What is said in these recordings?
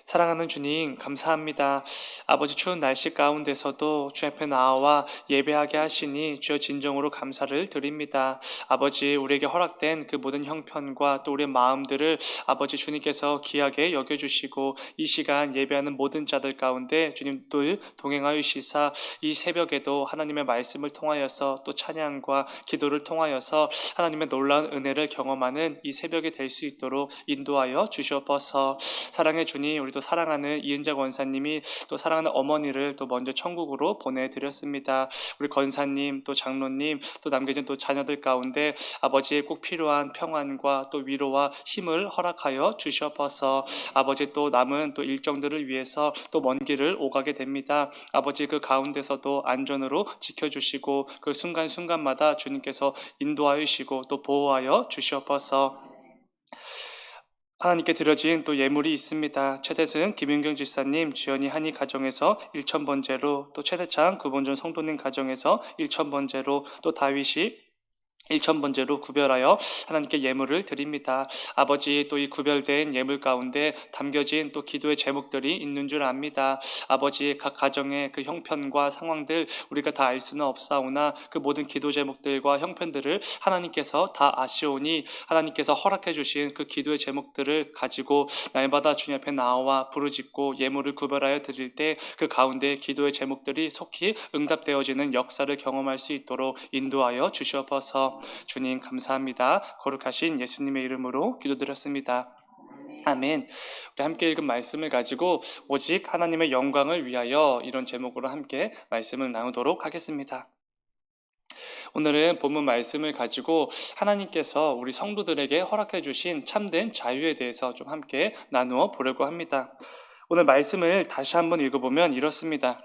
사랑하는 주님, 감사합니다. 아버지 추운 날씨 가운데서도 주 앞에 나와 예배하게 하시니 주여 진정으로 감사를 드립니다. 아버지, 우리에게 허락된 그 모든 형편과 또 우리의 마음들을 아버지 주님께서 귀하게 여겨주시고 이 시간 예배하는 모든 자들 가운데 주님 늘 동행하여 주시사 이 새벽에도 하나님의 말씀을 통하여서 또 찬양과 기도를 통하여서 하나님의 놀라운 은혜를 경험하는 이 새벽이 될 수 있도록 인도하여 주시옵소서. 사랑의 주님, 우리도 사랑하는 이은자 권사님이 또 사랑하는 어머니를 또 먼저 천국으로 보내드렸습니다. 우리 권사님, 또 장로님, 또 남겨진 또 자녀들 가운데 아버지의 꼭 필요한 평안과 또 위로와 힘을 허락하여 주시옵소서. 아버지 또 남은 또 일정들을 위해서 또 먼 길을 오가게 됩니다. 아버지 그 가운데서도 안전으로 지켜주시고 그 순간순간마다 주님께서 인도하여 주시고 또 보호하여 주시옵소서. 하나님께 드려진 또 예물이 있습니다. 최대승 김윤경 지사님 주연이 한이 가정에서 1,000번째로, 또 최대창 구본준 성도님 가정에서 1,000번째로, 또 다윗이 1,000번째로 구별하여 하나님께 예물을 드립니다. 아버지, 또 이 구별된 예물 가운데 담겨진 또 기도의 제목들이 있는 줄 압니다. 아버지, 각 가정의 그 형편과 상황들 우리가 다 알 수는 없사오나 그 모든 기도 제목들과 형편들을 하나님께서 다 아시오니 하나님께서 허락해 주신 그 기도의 제목들을 가지고 날마다 주님 앞에 나와 부르짖고 예물을 구별하여 드릴 때 그 가운데 기도의 제목들이 속히 응답되어지는 역사를 경험할 수 있도록 인도하여 주시옵소서. 주님 감사합니다. 거룩하신 예수님의 이름으로 기도드렸습니다. 아멘. 우리 함께 읽은 말씀을 가지고 오직 하나님의 영광을 위하여 이런 제목으로 함께 말씀을 나누도록 하겠습니다. 오늘은 본문 말씀을 가지고 하나님께서 우리 성도들에게 허락해 주신 참된 자유에 대해서 좀 함께 나누어 보려고 합니다. 오늘 말씀을 다시 한번 읽어보면 이렇습니다.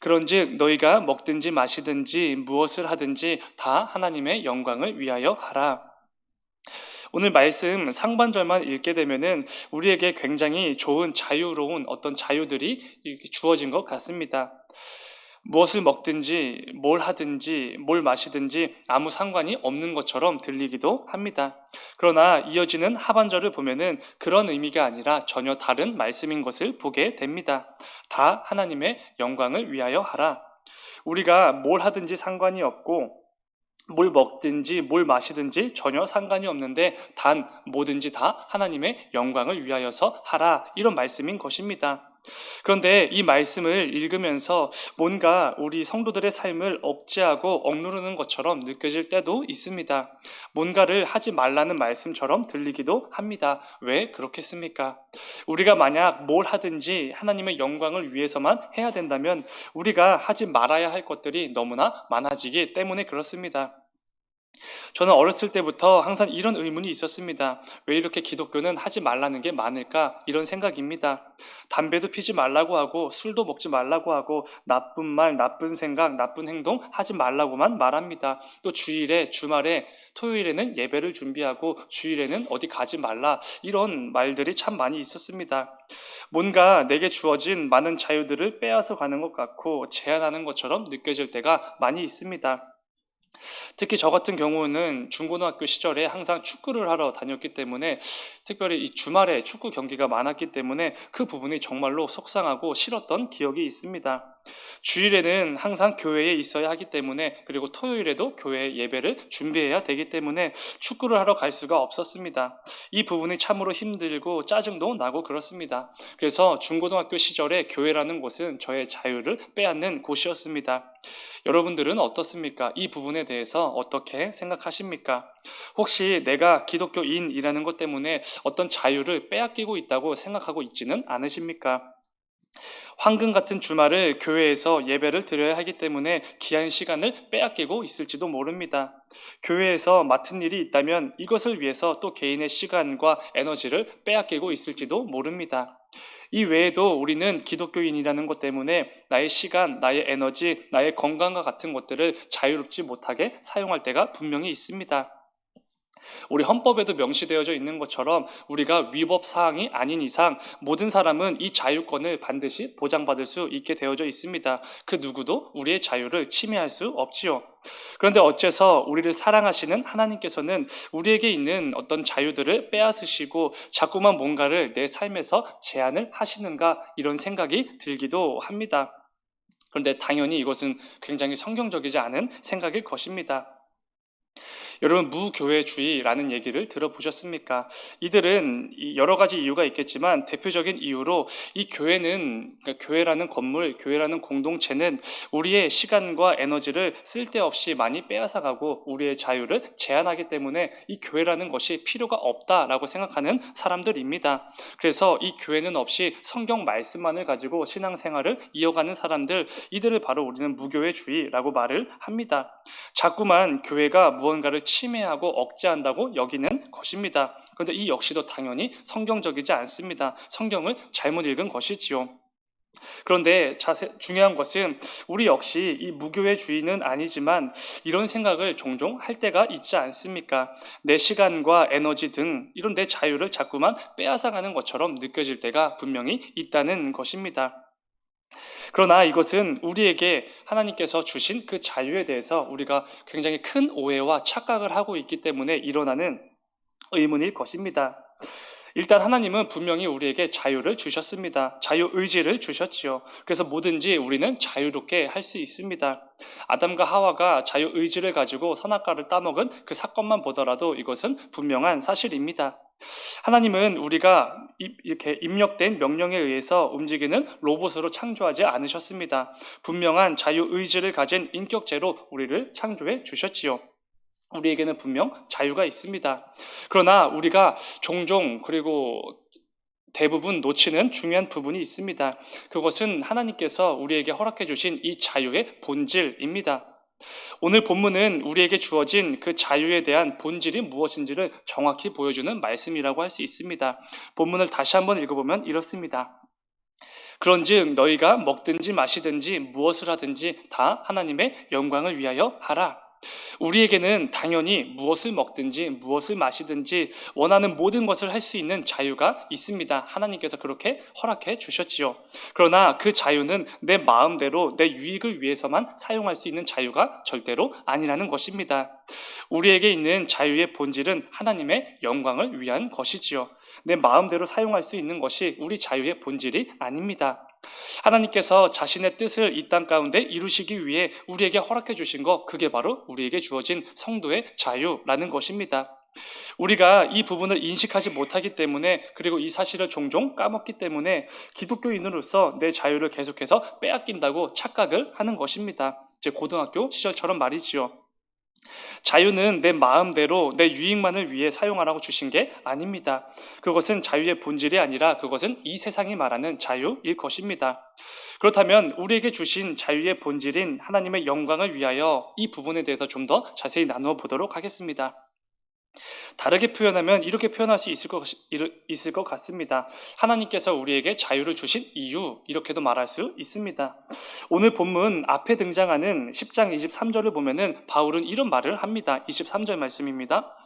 그런즉 너희가 먹든지 마시든지 무엇을 하든지 다 하나님의 영광을 위하여 하라. 오늘 말씀 상반절만 읽게 되면은 우리에게 굉장히 좋은 자유로운 어떤 자유들이 이렇게 주어진 것 같습니다. 무엇을 먹든지 뭘 하든지 뭘 마시든지 아무 상관이 없는 것처럼 들리기도 합니다. 그러나 이어지는 하반절을 보면은 그런 의미가 아니라 전혀 다른 말씀인 것을 보게 됩니다. 다 하나님의 영광을 위하여 하라. 우리가 뭘 하든지 상관이 없고 뭘 먹든지 뭘 마시든지 전혀 상관이 없는데 단 뭐든지 다 하나님의 영광을 위하여서 하라, 이런 말씀인 것입니다. 그런데 이 말씀을 읽으면서 뭔가 우리 성도들의 삶을 억제하고 억누르는 것처럼 느껴질 때도 있습니다. 뭔가를 하지 말라는 말씀처럼 들리기도 합니다. 왜 그렇겠습니까? 우리가 만약 뭘 하든지 하나님의 영광을 위해서만 해야 된다면 우리가 하지 말아야 할 것들이 너무나 많아지기 때문에 그렇습니다. 저는 어렸을 때부터 항상 이런 의문이 있었습니다. 왜 이렇게 기독교는 하지 말라는 게 많을까? 이런 생각입니다. 담배도 피지 말라고 하고 술도 먹지 말라고 하고 나쁜 말, 나쁜 생각, 나쁜 행동 하지 말라고만 말합니다. 또 주일에, 주말에, 토요일에는 예배를 준비하고 주일에는 어디 가지 말라, 이런 말들이 참 많이 있었습니다. 뭔가 내게 주어진 많은 자유들을 빼앗아 가는 것 같고 제한하는 것처럼 느껴질 때가 많이 있습니다. 특히 저 같은 경우는 중고등학교 시절에 항상 축구를 하러 다녔기 때문에, 특별히 이 주말에 축구 경기가 많았기 때문에 그 부분이 정말로 속상하고 싫었던 기억이 있습니다. 주일에는 항상 교회에 있어야 하기 때문에, 그리고 토요일에도 교회 예배를 준비해야 되기 때문에 축구를 하러 갈 수가 없었습니다. 이 부분이 참으로 힘들고 짜증도 나고 그렇습니다. 그래서 중고등학교 시절에 교회라는 곳은 저의 자유를 빼앗는 곳이었습니다. 여러분들은 어떻습니까? 이 부분에 대해서 어떻게 생각하십니까? 혹시 내가 기독교인이라는 것 때문에 어떤 자유를 빼앗기고 있다고 생각하고 있지는 않으십니까? 황금 같은 주말을 교회에서 예배를 드려야 하기 때문에 귀한 시간을 빼앗기고 있을지도 모릅니다. 교회에서 맡은 일이 있다면 이것을 위해서 또 개인의 시간과 에너지를 빼앗기고 있을지도 모릅니다. 이 외에도 우리는 기독교인이라는 것 때문에 나의 시간, 나의 에너지, 나의 건강과 같은 것들을 자유롭지 못하게 사용할 때가 분명히 있습니다. 우리 헌법에도 명시되어져 있는 것처럼 우리가 위법 사항이 아닌 이상 모든 사람은 이 자유권을 반드시 보장받을 수 있게 되어져 있습니다. 그 누구도 우리의 자유를 침해할 수 없지요. 그런데 어째서 우리를 사랑하시는 하나님께서는 우리에게 있는 어떤 자유들을 빼앗으시고 자꾸만 뭔가를 내 삶에서 제한을 하시는가, 이런 생각이 들기도 합니다. 그런데 당연히 이것은 굉장히 성경적이지 않은 생각일 것입니다. 여러분, 무교회주의라는 얘기를 들어보셨습니까? 이들은 여러 가지 이유가 있겠지만 대표적인 이유로 이 교회는, 그러니까 교회라는 건물, 교회라는 공동체는 우리의 시간과 에너지를 쓸데없이 많이 빼앗아가고 우리의 자유를 제한하기 때문에 이 교회라는 것이 필요가 없다라고 생각하는 사람들입니다. 그래서 이 교회는 없이 성경 말씀만을 가지고 신앙생활을 이어가는 사람들, 이들을 바로 우리는 무교회주의라고 말을 합니다. 자꾸만 교회가 무언가를 침해하고 억제한다고 여기는 것입니다. 그런데 이 역시도 당연히 성경적이지 않습니다. 성경을 잘못 읽은 것이지요. 그런데 중요한 것은 우리 역시 이 무교회주의는 아니지만 이런 생각을 종종 할 때가 있지 않습니까? 내 시간과 에너지 등 이런 내 자유를 자꾸만 빼앗아가는 것처럼 느껴질 때가 분명히 있다는 것입니다. 그러나 이것은 우리에게 하나님께서 주신 그 자유에 대해서 우리가 굉장히 큰 오해와 착각을 하고 있기 때문에 일어나는 의문일 것입니다. 일단 하나님은 분명히 우리에게 자유를 주셨습니다. 자유의지를 주셨지요. 그래서 뭐든지 우리는 자유롭게 할 수 있습니다. 아담과 하와가 자유의지를 가지고 선악과를 따먹은 그 사건만 보더라도 이것은 분명한 사실입니다. 하나님은 우리가 이렇게 입력된 명령에 의해서 움직이는 로봇으로 창조하지 않으셨습니다. 분명한 자유의지를 가진 인격체로 우리를 창조해 주셨지요. 우리에게는 분명 자유가 있습니다. 그러나 우리가 종종 그리고 대부분 놓치는 중요한 부분이 있습니다. 그것은 하나님께서 우리에게 허락해 주신 이 자유의 본질입니다. 오늘 본문은 우리에게 주어진 그 자유에 대한 본질이 무엇인지를 정확히 보여주는 말씀이라고 할 수 있습니다. 본문을 다시 한번 읽어보면 이렇습니다. 그런즉 너희가 먹든지 마시든지 무엇을 하든지 다 하나님의 영광을 위하여 하라. 우리에게는 당연히 무엇을 먹든지 무엇을 마시든지 원하는 모든 것을 할 수 있는 자유가 있습니다. 하나님께서 그렇게 허락해 주셨지요. 그러나 그 자유는 내 마음대로 내 유익을 위해서만 사용할 수 있는 자유가 절대로 아니라는 것입니다. 우리에게 있는 자유의 본질은 하나님의 영광을 위한 것이지요. 내 마음대로 사용할 수 있는 것이 우리 자유의 본질이 아닙니다. 하나님께서 자신의 뜻을 이 땅 가운데 이루시기 위해 우리에게 허락해 주신 것, 그게 바로 우리에게 주어진 성도의 자유라는 것입니다. 우리가 이 부분을 인식하지 못하기 때문에, 그리고 이 사실을 종종 까먹기 때문에 기독교인으로서 내 자유를 계속해서 빼앗긴다고 착각을 하는 것입니다. 제 고등학교 시절처럼 말이지요. 자유는 내 마음대로 내 유익만을 위해 사용하라고 주신 게 아닙니다. 그것은 자유의 본질이 아니라 그것은 이 세상이 말하는 자유일 것입니다. 그렇다면 우리에게 주신 자유의 본질인 하나님의 영광을 위하여 이 부분에 대해서 좀 더 자세히 나누어 보도록 하겠습니다. 다르게 표현하면 이렇게 표현할 수 있을 것 같습니다. 하나님께서 우리에게 자유를 주신 이유, 이렇게도 말할 수 있습니다. 오늘 본문 앞에 등장하는 10장 23절을 보면은 바울은 이런 말을 합니다. 23절 말씀입니다.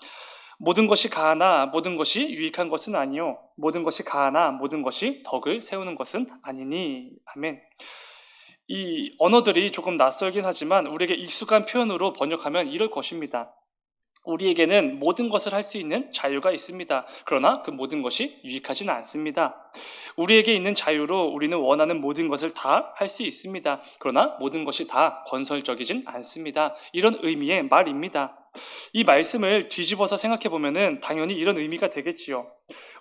모든 것이 가하나 모든 것이 유익한 것은 아니요 모든 것이 가하나 모든 것이 덕을 세우는 것은 아니니. 아멘. 이 언어들이 조금 낯설긴 하지만 우리에게 익숙한 표현으로 번역하면 이럴 것입니다. 우리에게는 모든 것을 할 수 있는 자유가 있습니다. 그러나 그 모든 것이 유익하지는 않습니다. 우리에게 있는 자유로 우리는 원하는 모든 것을 다 할 수 있습니다. 그러나 모든 것이 다 건설적이진 않습니다. 이런 의미의 말입니다. 이 말씀을 뒤집어서 생각해 보면은 당연히 이런 의미가 되겠지요.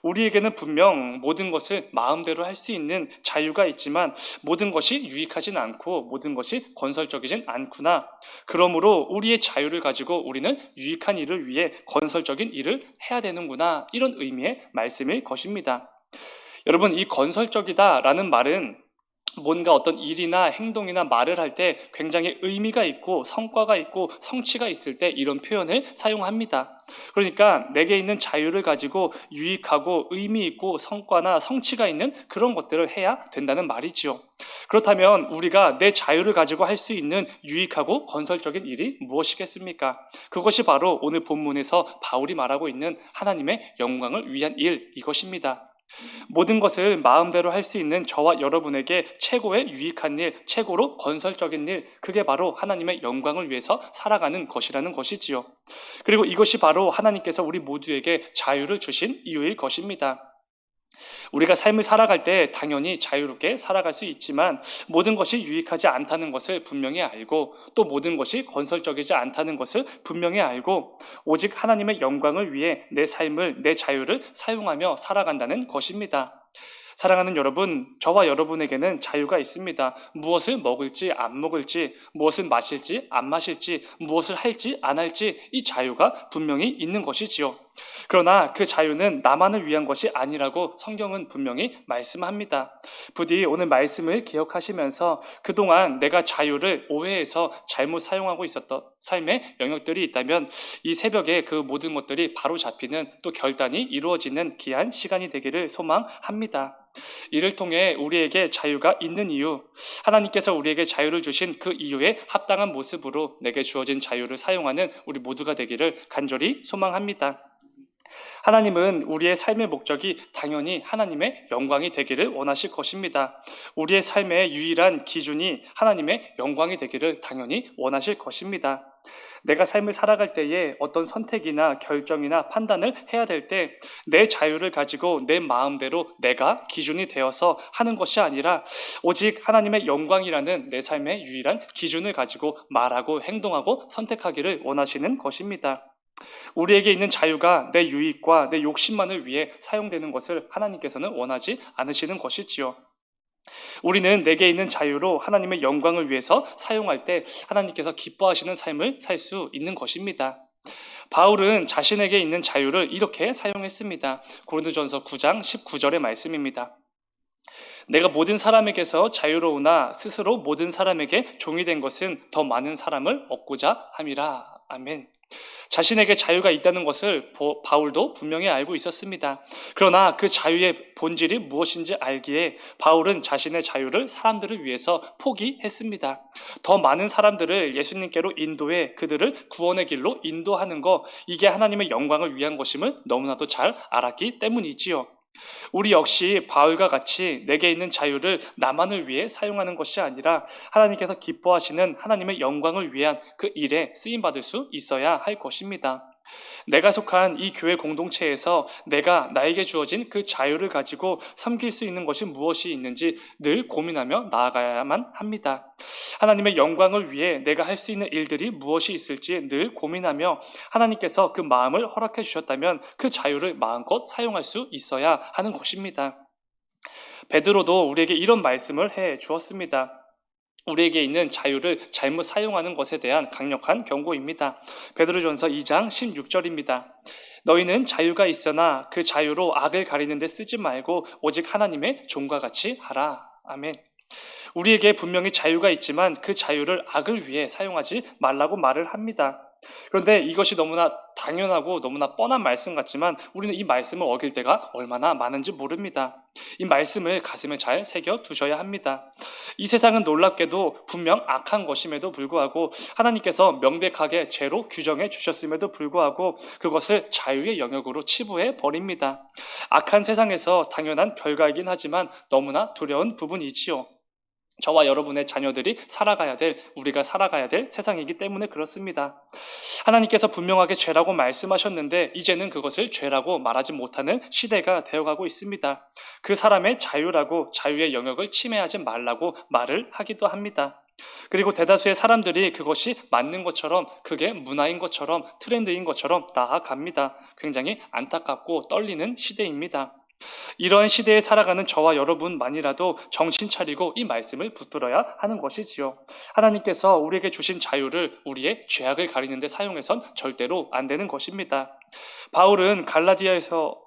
우리에게는 분명 모든 것을 마음대로 할 수 있는 자유가 있지만 모든 것이 유익하진 않고 모든 것이 건설적이진 않구나. 그러므로 우리의 자유를 가지고 우리는 유익한 일을 위해 건설적인 일을 해야 되는구나. 이런 의미의 말씀일 것입니다. 여러분, 이 건설적이다라는 말은 뭔가 어떤 일이나 행동이나 말을 할 때 굉장히 의미가 있고 성과가 있고 성취가 있을 때 이런 표현을 사용합니다. 그러니까 내게 있는 자유를 가지고 유익하고 의미 있고 성과나 성취가 있는 그런 것들을 해야 된다는 말이지요. 그렇다면 우리가 내 자유를 가지고 할 수 있는 유익하고 건설적인 일이 무엇이겠습니까? 그것이 바로 오늘 본문에서 바울이 말하고 있는 하나님의 영광을 위한 일, 이것입니다. 모든 것을 마음대로 할 수 있는 저와 여러분에게 최고의 유익한 일, 최고로 건설적인 일, 그게 바로 하나님의 영광을 위해서 살아가는 것이라는 것이지요. 그리고 이것이 바로 하나님께서 우리 모두에게 자유를 주신 이유일 것입니다. 우리가 삶을 살아갈 때 당연히 자유롭게 살아갈 수 있지만 모든 것이 유익하지 않다는 것을 분명히 알고 또 모든 것이 건설적이지 않다는 것을 분명히 알고 오직 하나님의 영광을 위해 내 삶을, 내 자유를 사용하며 살아간다는 것입니다. 사랑하는 여러분, 저와 여러분에게는 자유가 있습니다. 무엇을 먹을지 안 먹을지, 무엇을 마실지 안 마실지, 무엇을 할지 안 할지 이 자유가 분명히 있는 것이지요. 그러나 그 자유는 나만을 위한 것이 아니라고 성경은 분명히 말씀합니다. 부디 오늘 말씀을 기억하시면서 그동안 내가 자유를 오해해서 잘못 사용하고 있었던 삶의 영역들이 있다면 이 새벽에 그 모든 것들이 바로 잡히는 또 결단이 이루어지는 귀한 시간이 되기를 소망합니다. 이를 통해 우리에게 자유가 있는 이유, 하나님께서 우리에게 자유를 주신 그 이유에 합당한 모습으로 내게 주어진 자유를 사용하는 우리 모두가 되기를 간절히 소망합니다. 하나님은 우리의 삶의 목적이 당연히 하나님의 영광이 되기를 원하실 것입니다. 우리의 삶의 유일한 기준이 하나님의 영광이 되기를 당연히 원하실 것입니다. 내가 삶을 살아갈 때에 어떤 선택이나 결정이나 판단을 해야 될 때 내 자유를 가지고 내 마음대로 내가 기준이 되어서 하는 것이 아니라 오직 하나님의 영광이라는 내 삶의 유일한 기준을 가지고 말하고 행동하고 선택하기를 원하시는 것입니다. 우리에게 있는 자유가 내 유익과 내 욕심만을 위해 사용되는 것을 하나님께서는 원하지 않으시는 것이지요. 우리는 내게 있는 자유로 하나님의 영광을 위해서 사용할 때 하나님께서 기뻐하시는 삶을 살 수 있는 것입니다. 바울은 자신에게 있는 자유를 이렇게 사용했습니다. 고린도전서 9장 19절의 말씀입니다. 내가 모든 사람에게서 자유로우나 스스로 모든 사람에게 종이 된 것은 더 많은 사람을 얻고자 함이라. 아멘. 자신에게 자유가 있다는 것을 바울도 분명히 알고 있었습니다. 그러나 그 자유의 본질이 무엇인지 알기에 바울은 자신의 자유를 사람들을 위해서 포기했습니다. 더 많은 사람들을 예수님께로 인도해 그들을 구원의 길로 인도하는 것, 이게 하나님의 영광을 위한 것임을 너무나도 잘 알았기 때문이지요. 우리 역시 바울과 같이 내게 있는 자유를 나만을 위해 사용하는 것이 아니라 하나님께서 기뻐하시는 하나님의 영광을 위한 그 일에 쓰임받을 수 있어야 할 것입니다. 내가 속한 이 교회 공동체에서 내가 나에게 주어진 그 자유를 가지고 섬길 수 있는 것이 무엇이 있는지 늘 고민하며 나아가야만 합니다. 하나님의 영광을 위해 내가 할 수 있는 일들이 무엇이 있을지 늘 고민하며 하나님께서 그 마음을 허락해 주셨다면 그 자유를 마음껏 사용할 수 있어야 하는 것입니다. 베드로도 우리에게 이런 말씀을 해 주었습니다. 우리에게 있는 자유를 잘못 사용하는 것에 대한 강력한 경고입니다. 베드로전서 2장 16절입니다. 너희는 자유가 있으나 그 자유로 악을 가리는 데 쓰지 말고 오직 하나님의 종과 같이 하라. 아멘. 우리에게 분명히 자유가 있지만 그 자유를 악을 위해 사용하지 말라고 말을 합니다. 그런데 이것이 너무나 당연하고 너무나 뻔한 말씀 같지만 우리는 이 말씀을 어길 때가 얼마나 많은지 모릅니다. 이 말씀을 가슴에 잘 새겨 두셔야 합니다. 이 세상은 놀랍게도 분명 악한 것임에도 불구하고 하나님께서 명백하게 죄로 규정해 주셨음에도 불구하고 그것을 자유의 영역으로 치부해 버립니다. 악한 세상에서 당연한 결과이긴 하지만 너무나 두려운 부분이지요. 저와 여러분의 자녀들이 우리가 살아가야 될 세상이기 때문에 그렇습니다. 하나님께서 분명하게 죄라고 말씀하셨는데 이제는 그것을 죄라고 말하지 못하는 시대가 되어가고 있습니다. 그 사람의 자유라고 자유의 영역을 침해하지 말라고 말을 하기도 합니다. 그리고 대다수의 사람들이 그것이 맞는 것처럼 그게 문화인 것처럼 트렌드인 것처럼 나아갑니다. 굉장히 안타깝고 떨리는 시대입니다. 이런 시대에 살아가는 저와 여러분만이라도 정신 차리고 이 말씀을 붙들어야 하는 것이지요. 하나님께서 우리에게 주신 자유를 우리의 죄악을 가리는 데 사용해선 절대로 안 되는 것입니다. 바울은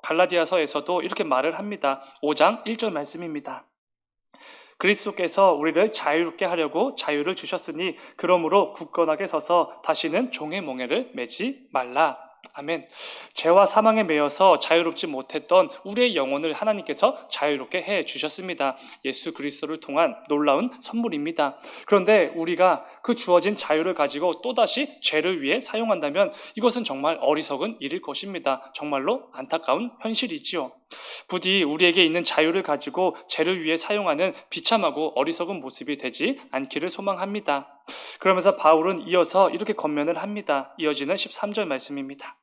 갈라디아서에서도 이렇게 말을 합니다. 5장 1절 말씀입니다. 그리스도께서 우리를 자유롭게 하려고 자유를 주셨으니 그러므로 굳건하게 서서 다시는 종의 몽에를 매지 말라. 아멘. 죄와 사망에 매여서 자유롭지 못했던 우리의 영혼을 하나님께서 자유롭게 해 주셨습니다. 예수 그리스도를 통한 놀라운 선물입니다. 그런데 우리가 그 주어진 자유를 가지고 또다시 죄를 위해 사용한다면 이것은 정말 어리석은 일일 것입니다. 정말로 안타까운 현실이지요. 부디 우리에게 있는 자유를 가지고 죄를 위해 사용하는 비참하고 어리석은 모습이 되지 않기를 소망합니다. 그러면서 바울은 이어서 이렇게 권면을 합니다. 이어지는 13절 말씀입니다.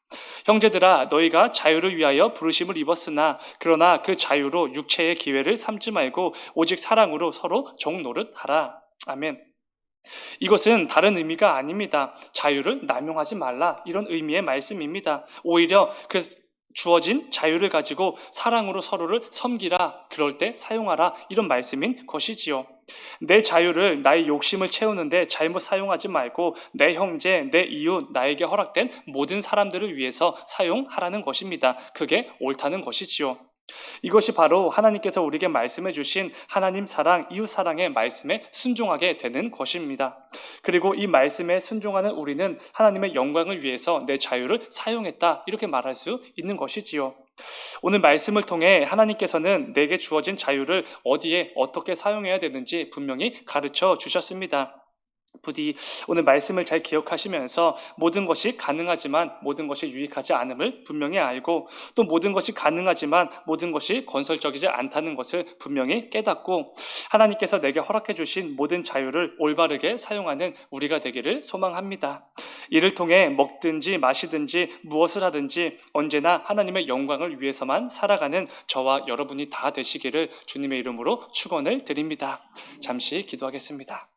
형제들아 너희가 자유를 위하여 부르심을 입었으나 그러나 그 자유로 육체의 기회를 삼지 말고 오직 사랑으로 서로 종노릇하라. 아멘. 이것은 다른 의미가 아닙니다. 자유를 남용하지 말라 이런 의미의 말씀입니다. 오히려 그 주어진 자유를 가지고 사랑으로 서로를 섬기라, 그럴 때 사용하라 이런 말씀인 것이지요. 내 자유를 나의 욕심을 채우는데 잘못 사용하지 말고 내 형제, 내 이웃, 나에게 허락된 모든 사람들을 위해서 사용하라는 것입니다. 그게 옳다는 것이지요. 이것이 바로 하나님께서 우리에게 말씀해 주신 하나님 사랑, 이웃 사랑의 말씀에 순종하게 되는 것입니다. 그리고 이 말씀에 순종하는 우리는 하나님의 영광을 위해서 내 자유를 사용했다 이렇게 말할 수 있는 것이지요. 오늘 말씀을 통해 하나님께서는 내게 주어진 자유를 어디에 어떻게 사용해야 되는지 분명히 가르쳐 주셨습니다. 부디 오늘 말씀을 잘 기억하시면서 모든 것이 가능하지만 모든 것이 유익하지 않음을 분명히 알고 또 모든 것이 가능하지만 모든 것이 건설적이지 않다는 것을 분명히 깨닫고 하나님께서 내게 허락해 주신 모든 자유를 올바르게 사용하는 우리가 되기를 소망합니다. 이를 통해 먹든지 마시든지 무엇을 하든지 언제나 하나님의 영광을 위해서만 살아가는 저와 여러분이 다 되시기를 주님의 이름으로 축원을 드립니다. 잠시 기도하겠습니다.